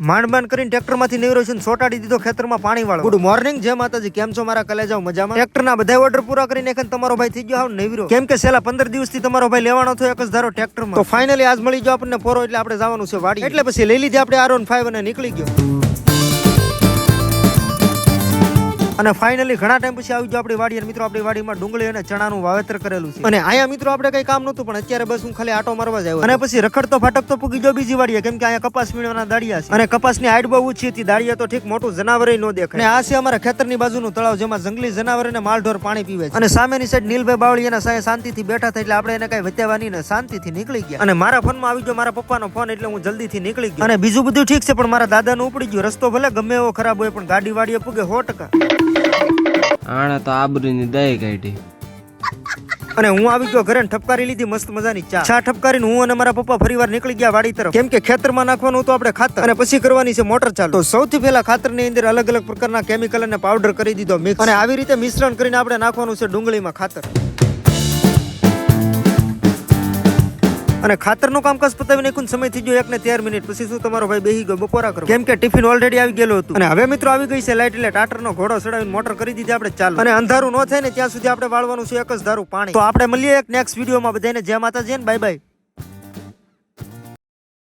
માંડ કરીને ટ્રેક્ટર માંથી નીવડ્યો છે, સોટાડી દીધો ખેતરમાં પાણી વાળો. ગુડ મોર્નિંગ, જય માતાજી. કેમ છો મારા કલેજાઓ? મજામાં? ટ્રેક્ટર ના બધા ઓર્ડર પૂરા કરીને તમારો ભાઈ થઈ ગયો હાવ નવીરો. કેમ કે છેલ્લા 15 દિવસથી તમારો ભાઈ લેવાનો થયો એક જ ધારો ટ્રેક્ટરમાં. તો ફાઇનલી આજ મળી ગયો આપણને પોરો, એટલે આપણે જવાનું છે વાડી. એટલે પછી લઈ લીધી આપણે R15 અને નીકળી ગયો. અને ફાઇનલી ઘણા ટાઈમ પછી આવી ગયો આપણી વાડી. અને મિત્રો આપણી વાડીમાં ડુંગળી અને ચણાનું વાવેતર કરેલું છે. અને અહીંયા મિત્રો આપણે કઈ કામ નતું, પણ અત્યારે બસ હું ખાલી આટો મારવા જ આવ્યો. અને પછી રખડતો ફાટકતો પૂગી ગયો બીજી વાડીએ, કેમ કે અહીંયા કપાસ વીણવાના દાડિયા છે. અને કપાસની હાઈટ બહુ ઊંચી હતી, દાડિયા તો ઠીક મોટું જનાવર ન દેખાય. અને આ છે અમારા ખેતરની બાજુનું તળાવ, જેમાં જંગલી જનાવર અને માલઢોર પાણી પીવે છે. અને સામેની સાઈડ નીલભાઈ બાવળી એના સાહેબ શાંતિથી બેઠા હતા, એટલે આપણે એને કઈ વત્યાવાની ને શાંતિથી નીકળી ગયા. અને મારા ફોનમાં આવી ગયો મારા પપ્પાનો ફોન, એટલે હું જલ્દીથી નીકળી ગયો. અને બીજું બધું ઠીક છે, પણ મારા દાદાનું ઉપડી ગયું. રસ્તો ભલે ગમે એવો ખરાબ હોય, પણ ગાડી વાડીએ પૂગે 100%. આણે તો આબરૂની દઈ કાઢી. અને હું આવી ગયો ઘરે, ઠપકારી લીધી મસ્ત મજાની ચા ઠપકારીને હું અને મારા પપ્પા ફરીવાર નીકળી ગયા વાડી તરફ, કેમ કે ખેતરમાં નાખવાનું તો આપણે ખાતર, અને પછી કરવાની છે મોટર ચાલુ. તો સૌથી પહેલા ખાતરની અંદર અલગ અલગ પ્રકારના કેમિકલ અને પાવડર કરી દીધો મિક્સ, અને આવી રીતે મિશ્રણ કરીને આપણે નાખવાનું છે ડુંગળીમાં ખાતર. અને ખાતરનું કામકાજ પતાવી નાખ્યું, સમય થઈ ગયો 1 ને 13 મિનિટ. પછી શું તમારો ભાઈ બેહી ગયો બપોરા કરો, કેમ કે ટિફિન ઓલરેડી આવી ગયેલું હતું. અને હવે મિત્રો આવી ગઈ છે લાઈટ, એટલે ટાટરનો ઘોડો ચડાવીને મોટર કરી દીધી આપણે ચાલુ. અને અંધારું ન થાય ને ત્યાં સુધી આપણે વાળવાનું છે એક જ ધારું પાણી. તો આપણે મળીએ એક નેક્સ્ટ વિડીયોમાં. બધાને જય માતાજી, બાય બાય.